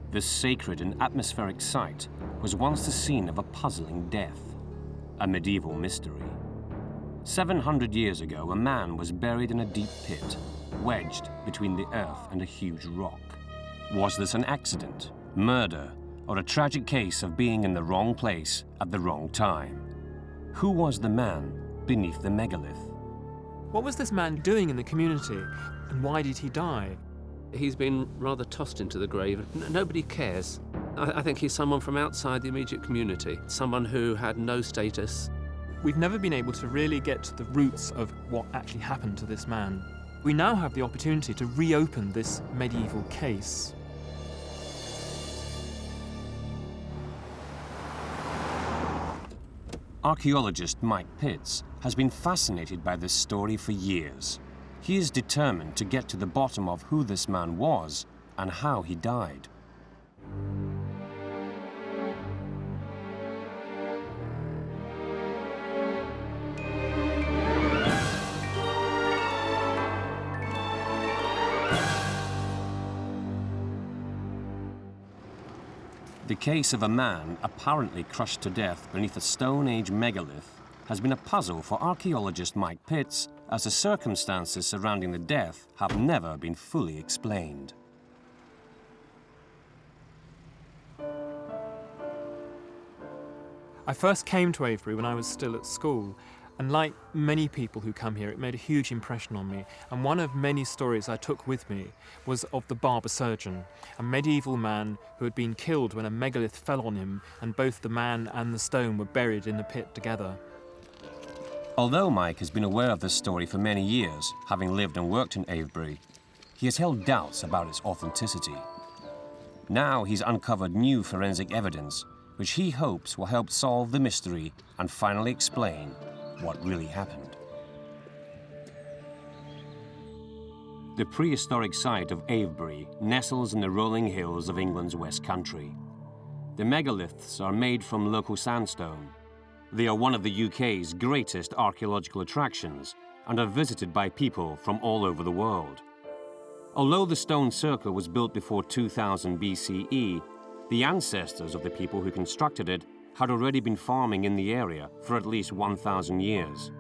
This sacred and atmospheric site was once the scene of a puzzling death, a medieval mystery. 700 years ago, a man was buried in a deep pit, wedged between the earth and a huge rock. Was this an accident, murder, or a tragic case of being in the wrong place at the wrong time? Who was the man beneath the megalith? What was this man doing in the community, and why did he die? He's been rather tossed into the grave. Nobody cares. I think he's someone from outside the immediate community, someone who had no status. We've never been able to really get to the roots of what actually happened to this man. We now have the opportunity to reopen this medieval case. Archaeologist Mike Pitts has been fascinated by this story for years. He is determined to get to the bottom of who this man was and how he died. The case of a man apparently crushed to death beneath a Stone Age megalith has been a puzzle for archaeologist Mike Pitts, as the circumstances surrounding the death have never been fully explained. I first came to Avebury when I was still at school, and like many people who come here, it made a huge impression on me. And one of many stories I took with me was of the Barber surgeon, a medieval man who had been killed when a megalith fell on him, and both the man and the stone were buried in the pit together. Although Mike has been aware of this story for many years, having lived and worked in Avebury, he has held doubts about its authenticity. Now he's uncovered new forensic evidence, which he hopes will help solve the mystery and finally explain what really happened. The prehistoric site of Avebury nestles in the rolling hills of England's West Country. The megaliths are made from local sandstone. They are one of the UK's greatest archaeological attractions and are visited by people from all over the world. Although the stone circle was built before 2000 BCE, the ancestors of the people who constructed it had already been farming in the area for at least 1,000 years.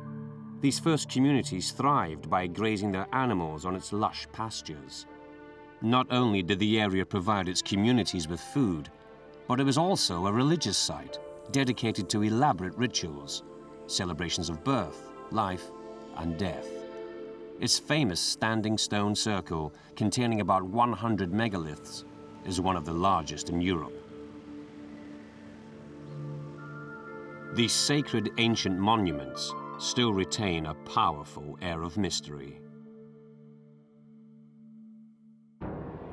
These first communities thrived by grazing their animals on its lush pastures. Not only did the area provide its communities with food, but it was also a religious site dedicated to elaborate rituals, celebrations of birth, life, and death. Its famous standing stone circle, containing about 100 megaliths, is one of the largest in Europe. These sacred ancient monuments still retain a powerful air of mystery.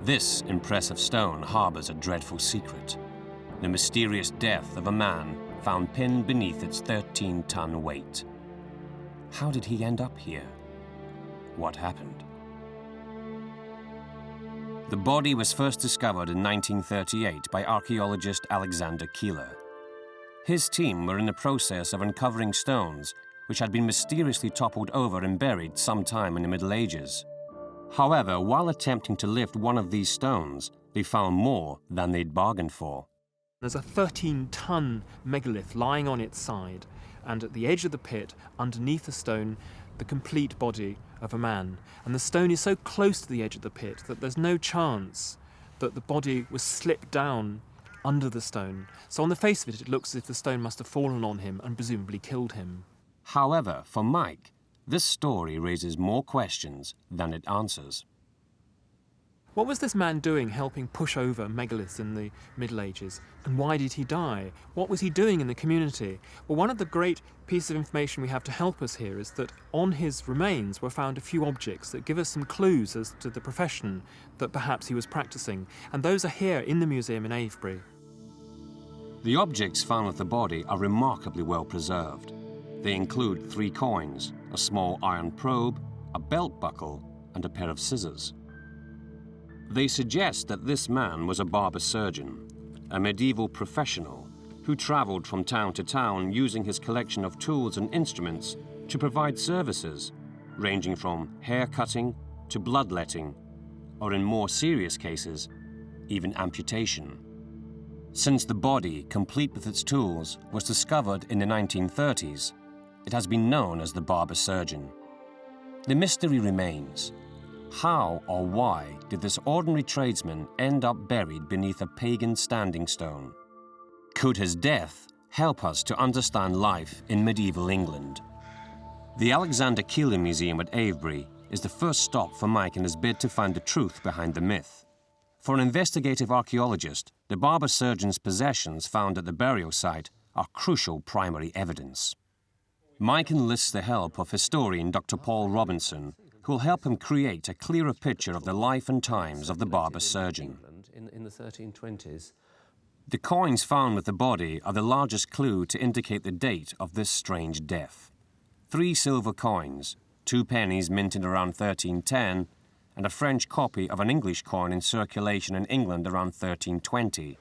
This impressive stone harbors a dreadful secret: the mysterious death of a man found pinned beneath its 13-ton weight. How did he end up here? What happened? The body was first discovered in 1938 by archaeologist Alexander Keeler. His team were in the process of uncovering stones which had been mysteriously toppled over and buried sometime in the Middle Ages. However, while attempting to lift one of these stones, they found more than they'd bargained for. There's a 13-ton megalith lying on its side, and at the edge of the pit, underneath the stone, the complete body of a man. And the stone is so close to the edge of the pit that there's no chance that the body was slipped down under the stone. So on the face of it, it looks as if the stone must have fallen on him and presumably killed him. However, for Mike, this story raises more questions than it answers. What was this man doing helping push over megaliths in the Middle Ages? And why did he die? What was he doing in the community? Well, one of the great pieces of information we have to help us here is that on his remains were found a few objects that give us some clues as to the profession that perhaps he was practicing. And those are here in the museum in Avebury. The objects found with the body are remarkably well preserved. They include 3 coins, a small iron probe, a belt buckle, and a pair of scissors. They suggest that this man was a barber surgeon, a medieval professional who traveled from town to town using his collection of tools and instruments to provide services, ranging from hair cutting to bloodletting, or in more serious cases, even amputation. Since the body, complete with its tools, was discovered in the 1930s, it has been known as the Barber surgeon. The mystery remains. How or why did this ordinary tradesman end up buried beneath a pagan standing stone? Could his death help us to understand life in medieval England? The Alexander Keeler Museum at Avebury is the first stop for Mike in his bid to find the truth behind the myth. For an investigative archaeologist, the barber surgeon's possessions found at the burial site are crucial primary evidence. Mike enlists the help of historian Dr. Paul Robinson, who will help him create a clearer picture of the life and times of the barber surgeon. In the 1320s. The coins found with the body are the largest clue to indicate the date of this strange death. 3 silver coins, 2 pennies minted around 1310, and a French copy of an English coin in circulation in England around 1320,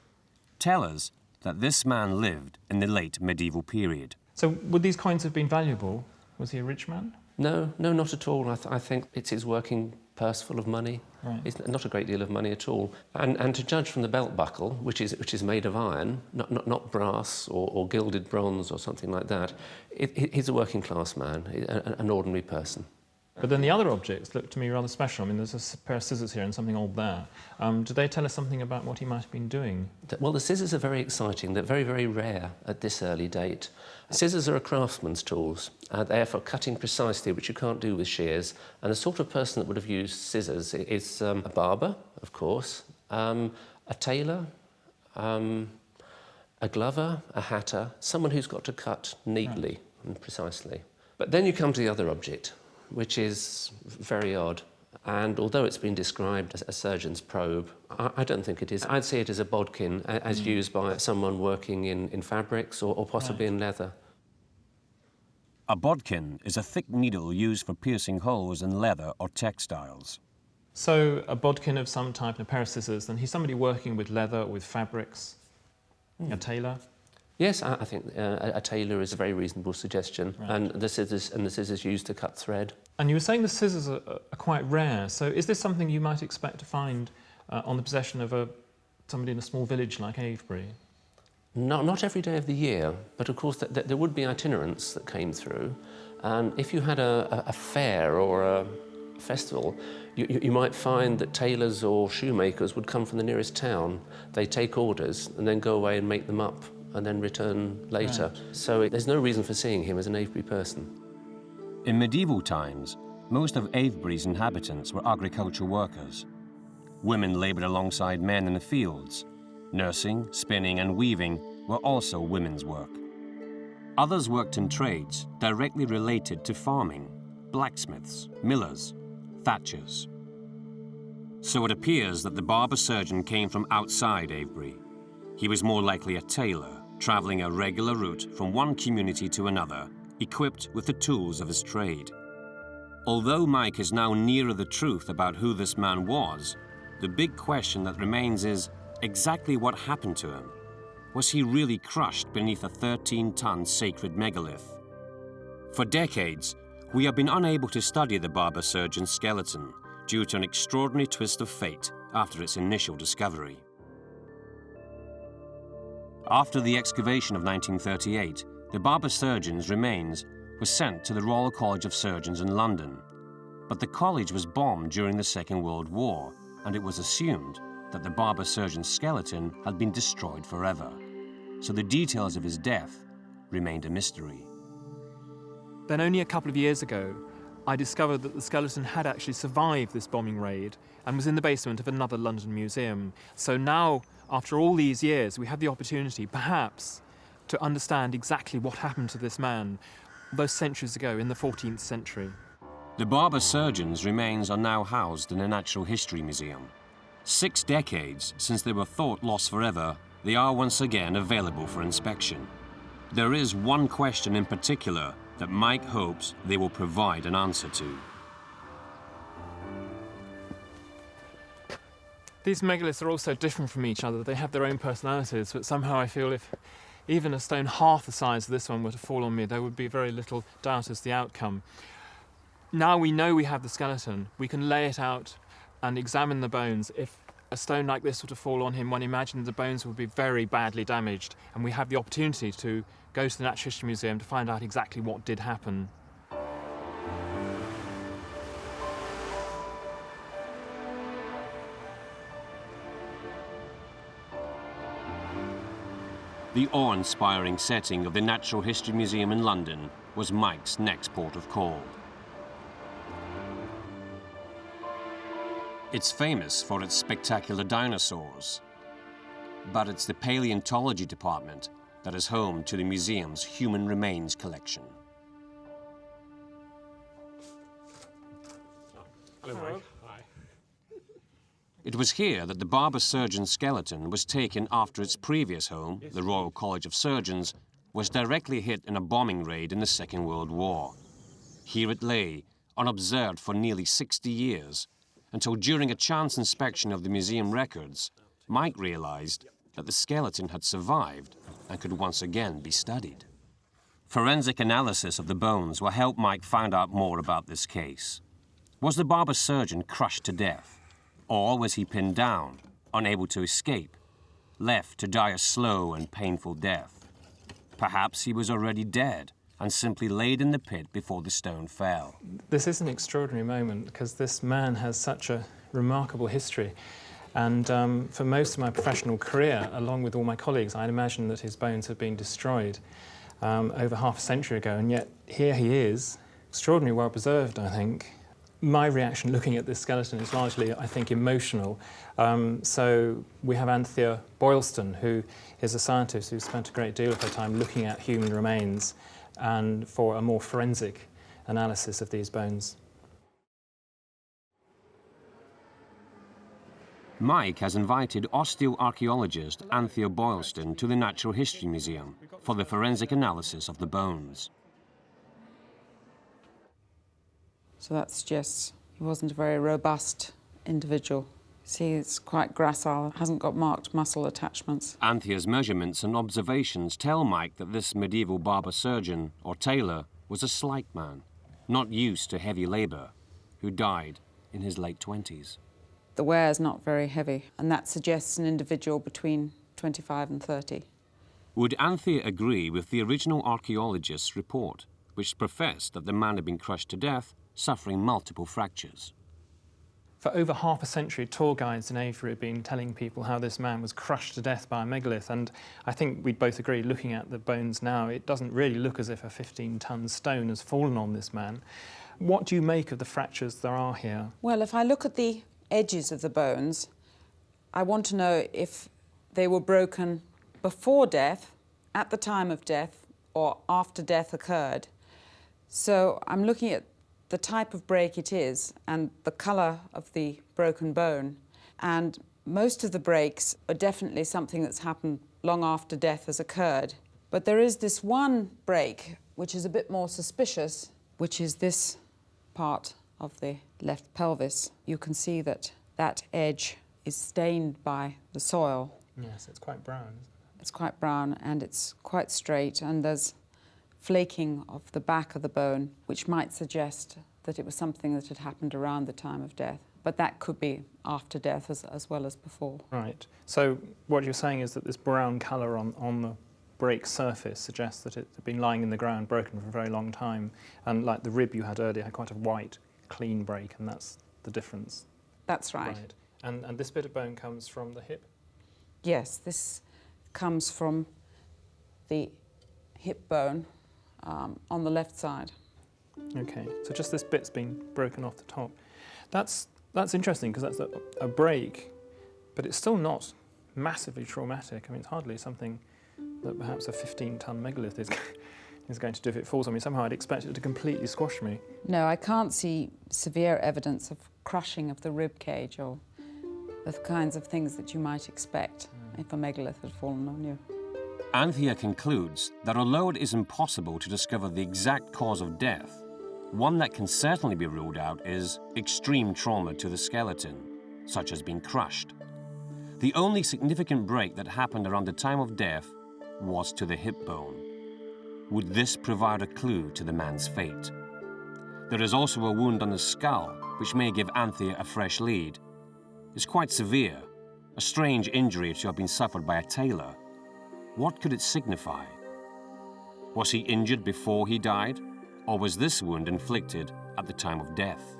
tell us that this man lived in the late medieval period. So would these coins have been valuable? Was he a rich man? No, not at all. I think it's his working purse full of money. Right. It's not a great deal of money at all. And to judge from the belt buckle, which is made of iron, not brass or gilded bronze or something like that, he's a working class man, an ordinary person. But then the other objects look to me rather special. I mean, there's a pair of scissors here and something old there. Do they tell us something about what he might have been doing? Well, the scissors are very exciting. They're very, very rare at this early date. Scissors are a craftsman's tools. They are for cutting precisely, which you can't do with shears. And the sort of person that would have used scissors is a barber, of course, a tailor, a glover, a hatter, someone who's got to cut neatly and precisely. But then you come to the other object, which is very odd. And although it's been described as a surgeon's probe, I don't think it is. I'd see it as a bodkin, as used by someone working in fabrics or possibly in leather. A bodkin is a thick needle used for piercing holes in leather or textiles. So a bodkin of some type and a pair of scissors, then he's somebody working with leather or with fabrics, a tailor? Yes, I think a tailor is a very reasonable suggestion, Right. and the scissors used to cut thread. And you were saying the scissors are quite rare, so is this something you might expect to find on the possession of somebody in a small village like Avebury? Not every day of the year, but of course there would be itinerants that came through, and if you had a fair or a festival, you might find that tailors or shoemakers would come from the nearest town. They take orders and then go away and make them up and then return later. Right. So there's no reason for seeing him as an Avebury person. In medieval times, most of Avebury's inhabitants were agricultural workers. Women laboured alongside men in the fields. Nursing, spinning and weaving were also women's work. Others worked in trades directly related to farming: blacksmiths, millers, thatchers. So it appears that the barber surgeon came from outside Avebury. He was more likely a tailor, travelling a regular route from one community to another, equipped with the tools of his trade. Although Mike is now nearer the truth about who this man was, the big question that remains is exactly what happened to him. Was he really crushed beneath a 13-ton sacred megalith? For decades, we have been unable to study the barber surgeon's skeleton due to an extraordinary twist of fate after its initial discovery. After the excavation of 1938, the barber surgeon's remains were sent to the Royal College of Surgeons in London. But the college was bombed during the Second World War, and it was assumed that the barber surgeon's skeleton had been destroyed forever. So the details of his death remained a mystery. Then only a couple of years ago, I discovered that the skeleton had actually survived this bombing raid and was in the basement of another London museum. So now, after all these years, we have the opportunity, perhaps, to understand exactly what happened to this man those centuries ago in the 14th century. The barber surgeon's remains are now housed in a Natural History Museum. 6 decades since they were thought lost forever, they are once again available for inspection. There is one question in particular that Mike hopes they will provide an answer to. These megaliths are also different from each other. They have their own personalities, but somehow I feel if even a stone half the size of this one were to fall on me, there would be very little doubt as to the outcome. Now we know we have the skeleton, we can lay it out and examine the bones. If a stone like this were to fall on him, one imagines the bones would be very badly damaged, and we have the opportunity to go to the Natural History Museum to find out exactly what did happen. The awe-inspiring setting of the Natural History Museum in London was Mike's next port of call. It's famous for its spectacular dinosaurs, but it's the paleontology department that is home to the museum's human remains collection. Hello, Mike. Hi. It was here that the Barber surgeon's skeleton was taken after its previous home, the Royal College of Surgeons, was directly hit in a bombing raid in the Second World War. Here it lay, unobserved for nearly 60 years, until during a chance inspection of the museum records, Mike realized that the skeleton had survived and could once again be studied. Forensic analysis of the bones will help Mike find out more about this case. Was the Barber surgeon crushed to death? Or was he pinned down, unable to escape, left to die a slow and painful death? Perhaps he was already dead and simply laid in the pit before the stone fell. This is an extraordinary moment because this man has such a remarkable history. And for most of my professional career, along with all my colleagues, I'd imagine that his bones had been destroyed over half a century ago. And yet here he is, extraordinarily well preserved, I think. My reaction looking at this skeleton is largely, I think, emotional. So we have Anthea Boylston, who is a scientist who spent a great deal of her time looking at human remains and for a more forensic analysis of these bones. Mike has invited osteoarchaeologist Anthea Boylston to the Natural History Museum for the forensic analysis of the bones. So that suggests he wasn't a very robust individual. See, it's quite gracile, hasn't got marked muscle attachments. Anthea's measurements and observations tell Mike that this medieval barber surgeon, or tailor, was a slight man, not used to heavy labour, who died in his late 20s. The wear is not very heavy, and that suggests an individual between 25 and 30. Would Anthea agree with the original archaeologist's report, which professed that the man had been crushed to death, suffering multiple fractures? For over half a century, tour guides in Avebury have been telling people how this man was crushed to death by a megalith, and I think we'd both agree, looking at the bones now, it doesn't really look as if a 15-ton stone has fallen on this man. What do you make of the fractures there are here? Well, if I look at the edges of the bones, I want to know if they were broken before death, at the time of death, or after death occurred. So I'm looking at the type of break it is and the colour of the broken bone. And most of the breaks are definitely something that's happened long after death has occurred. But there is this one break which is a bit more suspicious, which is this part of the left pelvis. You can see that that edge is stained by the soil. Yes, it's quite brown, isn't it? It's quite brown and it's quite straight, and there's flaking of the back of the bone, which might suggest that it was something that had happened around the time of death. But that could be after death as well as before. Right. So what you're saying is that this brown colour on the break surface suggests that it had been lying in the ground, broken for a very long time. And like the rib you had earlier had quite a white, clean break, and that's the difference. That's right. And this bit of bone comes from the hip? Yes, this comes from the hip bone on the left side. Okay, so just this bit's been broken off the top. That's interesting, because that's a break, but it's still not massively traumatic. I mean, it's hardly something that perhaps a 15-ton megalith is going to do if it falls on me. Somehow I'd expect it to completely squash me. No, I can't see severe evidence of crushing of the rib cage or the kinds of things that you might expect if a megalith had fallen on you. Anthea concludes that although it is impossible to discover the exact cause of death, one that can certainly be ruled out is extreme trauma to the skeleton, such as being crushed. The only significant break that happened around the time of death was to the hip bone. Would this provide a clue to the man's fate? There is also a wound on the skull, which may give Anthea a fresh lead. It's quite severe, a strange injury to have been suffered by a tailor. What could it signify? Was he injured before he died, or was this wound inflicted at the time of death?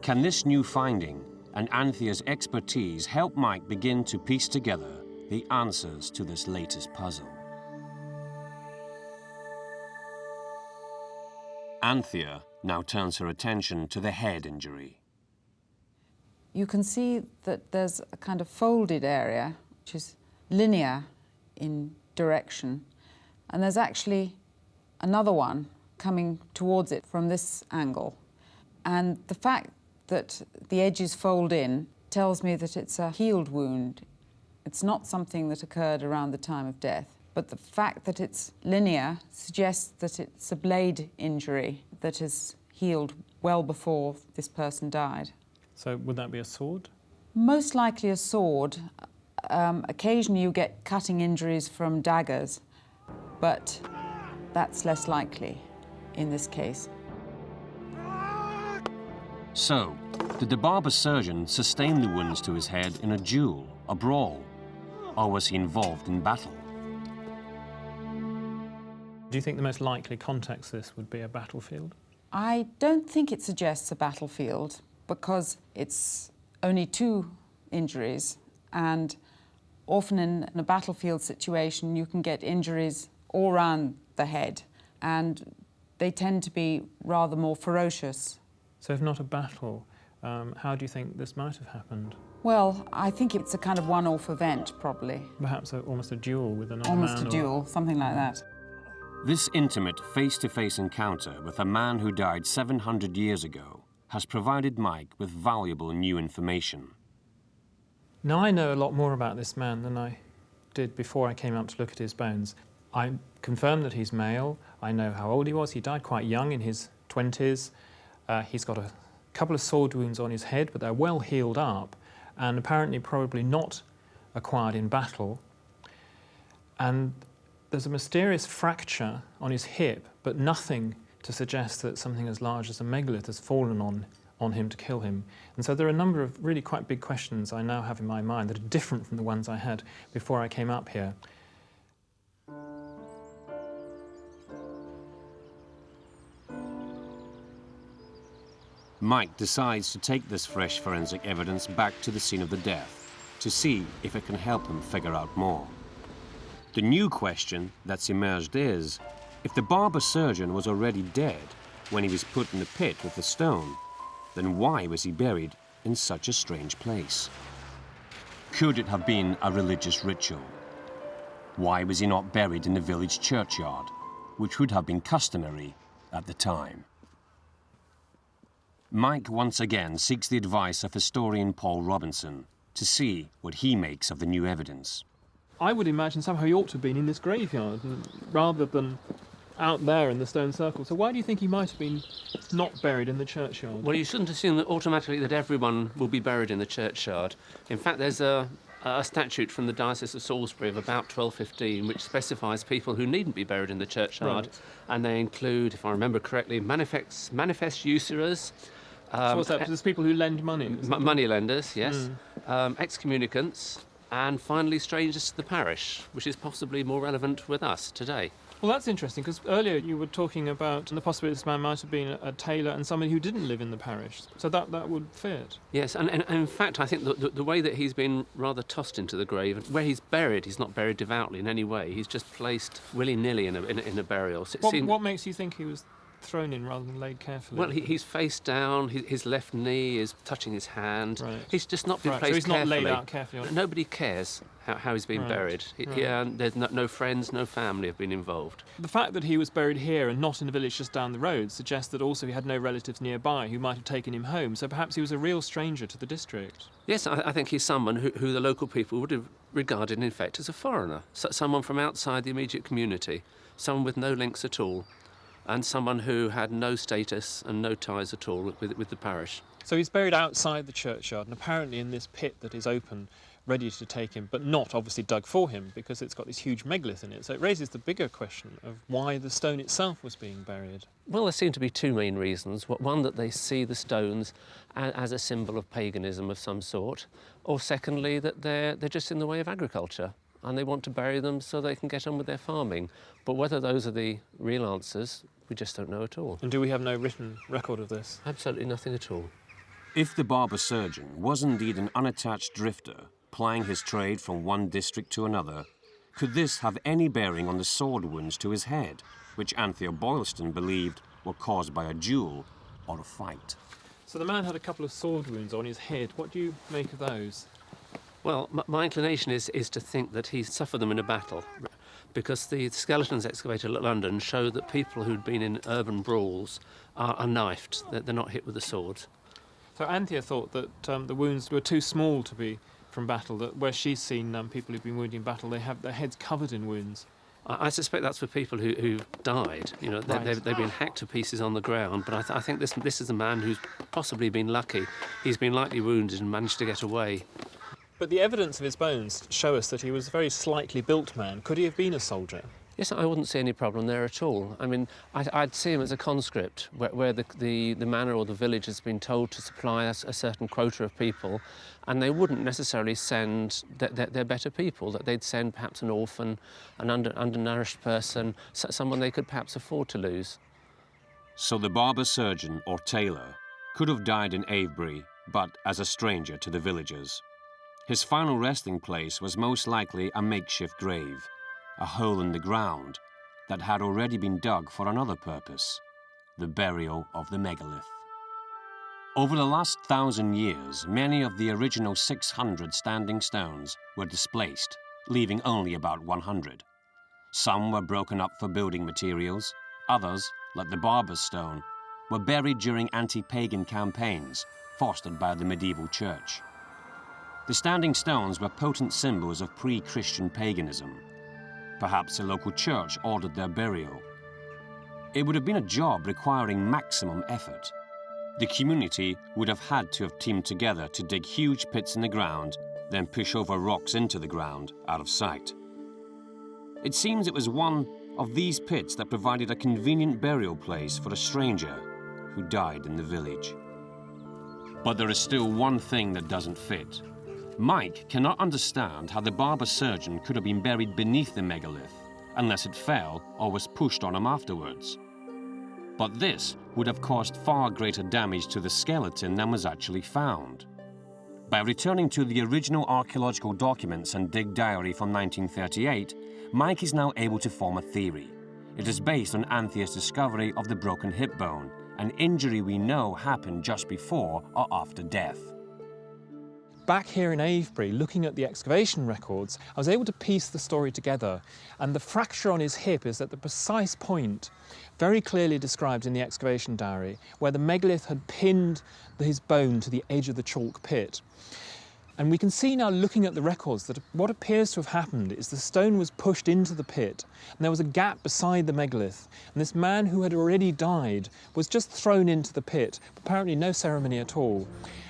Can this new finding and Anthea's expertise help Mike begin to piece together the answers to this latest puzzle? Anthea now turns her attention to the head injury. You can see that there's a kind of folded area, which is linear in direction, and there's actually another one coming towards it from this angle. And the fact that the edges fold in tells me that it's a healed wound. It's not something that occurred around the time of death. But the fact that it's linear suggests that it's a blade injury that has healed well before this person died. So would that be a sword? Most likely a sword. Occasionally you get cutting injuries from daggers, but that's less likely in this case. So, did the barber surgeon sustain the wounds to his head in a duel, a brawl, or was he involved in battle? Do you think the most likely context for this would be a battlefield? I don't think it suggests a battlefield because it's only 2 injuries, and often in a battlefield situation you can get injuries all around the head, and they tend to be rather more ferocious. So if not a battle, how do you think this might have happened? Well, I think it's a kind of one-off event, probably. Perhaps almost a duel with another Almost man? a duel, something like that. This intimate face-to-face encounter with a man who died 700 years ago has provided Mike with valuable new information. Now I know a lot more about this man than I did before I came up to look at his bones. I confirmed that he's male. I know how old he was. He died quite young, in his 20s. He's got a couple of sword wounds on his head, but they're well healed up and apparently probably not acquired in battle. And there's a mysterious fracture on his hip, but nothing to suggest that something as large as a megalith has fallen on him to kill him. And so there are a number of really quite big questions I now have in my mind that are different from the ones I had before I came up here. Mike decides to take this fresh forensic evidence back to the scene of the death to see if it can help him figure out more. The new question that's emerged is, if the barber surgeon was already dead when he was put in the pit with the stone, then why was he buried in such a strange place? Could it have been a religious ritual? Why was he not buried in the village churchyard, which would have been customary at the time? Mike once again seeks the advice of historian Paul Robinson to see what he makes of the new evidence. I would imagine somehow he ought to have been in this graveyard rather than out there in the stone circle. So why do you think he might have been not buried in the churchyard? Well, you shouldn't assume that automatically that everyone will be buried in the churchyard. In fact, there's a statute from the Diocese of Salisbury of about 1215 which specifies people who needn't be buried in the churchyard, Right. and they include, if I remember correctly, manifest usurers. So what's that? There's people who lend money. Money lenders, yes. Excommunicants, and finally strangers to the parish, which is possibly more relevant with us today. Well, that's interesting, because earlier you were talking about the possibility this man might have been a tailor and somebody who didn't live in the parish. So that would fit. Yes, and in fact, I think the way that he's been rather tossed into the grave, where he's buried, he's not buried devoutly in any way. He's just placed willy-nilly in a burial. So What makes you think he was thrown in rather than laid carefully? Well, he's face down, his left knee is touching his hand. Right. He's just not been Right, placed so he's not carefully. laid out carefully. Nobody cares how he's been Right. buried. There's no friends, no family have been involved. The fact that he was buried here and not in a village just down the road suggests that also he had no relatives nearby who might have taken him home, so perhaps he was a real stranger to the district. Yes, I think he's someone who the local people would have regarded, in fact, as a foreigner, someone from outside the immediate community, someone with no links at all, and someone who had no status and no ties at all with the parish. So he's buried outside the churchyard and apparently in this pit that is open, ready to take him, but not obviously dug for him because it's got this huge megalith in it. So it raises the bigger question of why the stone itself was being buried. Well, there seem to be two main reasons. One, that they see the stones as a symbol of paganism of some sort, or secondly, that they're just in the way of agriculture and they want to bury them so they can get on with their farming. But whether those are the real answers, we just don't know at all. And do we have no written record of this? Absolutely nothing at all. If the barber surgeon was indeed an unattached drifter, plying his trade from one district to another, could this have any bearing on the sword wounds to his head, which Anthea Boylston believed were caused by a duel or a fight? So the man had a couple of sword wounds on his head. What do you make of those? Well, my inclination is to think that he suffered them in a battle, because the skeletons excavated at London show that people who'd been in urban brawls are knifed. They're not hit with a sword. So Anthea thought that the wounds were too small to be from battle, that where she's seen people who've been wounded in battle, they have their heads covered in wounds. I suspect that's for people who died. You know, Right. they've been hacked to pieces on the ground. But I think this is a man who's possibly been lucky. He's been lightly wounded and managed to get away. But the evidence of his bones show us that he was a very slightly built man. Could he have been a soldier? Yes, I wouldn't see any problem there at all. I mean, I'd see him as a conscript, where the manor or the village has been told to supply a certain quota of people, and they wouldn't necessarily send their better people, that they'd send perhaps an orphan, an undernourished person, someone they could perhaps afford to lose. So the barber surgeon or tailor could have died in Avebury, but as a stranger to the villagers. His final resting place was most likely a makeshift grave, a hole in the ground that had already been dug for another purpose, the burial of the megalith. Over the last 1,000 years, many of the original 600 standing stones were displaced, leaving only about 100. Some were broken up for building materials, others, like the Barber's stone, were buried during anti-pagan campaigns fostered by the medieval church. The standing stones were potent symbols of pre-Christian paganism. Perhaps a local church ordered their burial. It would have been a job requiring maximum effort. The community would have had to have teamed together to dig huge pits in the ground, then push over rocks into the ground, out of sight. It seems it was one of these pits that provided a convenient burial place for a stranger who died in the village. But there is still one thing that doesn't fit. Mike cannot understand how the barber surgeon could have been buried beneath the megalith unless it fell or was pushed on him afterwards. But this would have caused far greater damage to the skeleton than was actually found. By returning to the original archaeological documents and dig diary from 1938, Mike is now able to form a theory. It is based on Anthea's discovery of the broken hip bone, an injury we know happened just before or after death. Back here in Avebury, looking at the excavation records, I was able to piece the story together, and the fracture on his hip is at the precise point, very clearly described in the excavation diary, where the megalith had pinned his bone to the edge of the chalk pit. And we can see now, looking at the records, that what appears to have happened is the stone was pushed into the pit, and there was a gap beside the megalith, and this man who had already died was just thrown into the pit, apparently no ceremony at all.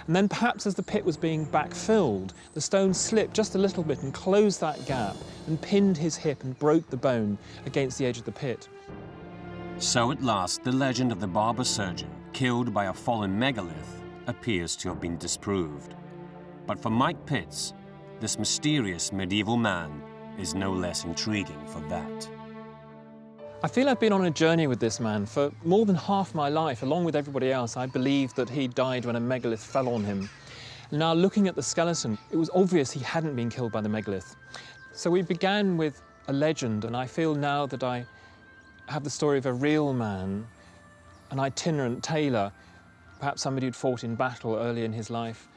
And then perhaps as the pit was being backfilled, the stone slipped just a little bit and closed that gap and pinned his hip and broke the bone against the edge of the pit. So at last, the legend of the barber surgeon killed by a fallen megalith appears to have been disproved. But for Mike Pitts, this mysterious medieval man is no less intriguing for that. I feel I've been on a journey with this man for more than half my life. Along with everybody else, I believed that he died when a megalith fell on him. Now, looking at the skeleton, it was obvious he hadn't been killed by the megalith. So we began with a legend, and I feel now that I have the story of a real man, an itinerant tailor, perhaps somebody who'd fought in battle early in his life,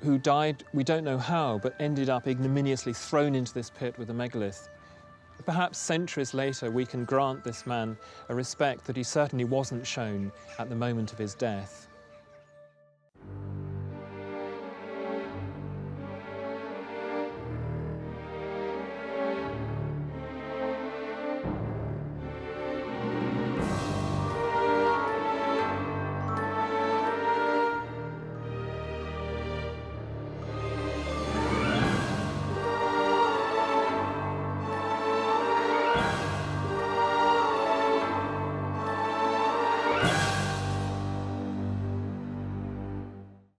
who died, we don't know how, but ended up ignominiously thrown into this pit with a megalith. Perhaps centuries later we can grant this man a respect that he certainly wasn't shown at the moment of his death.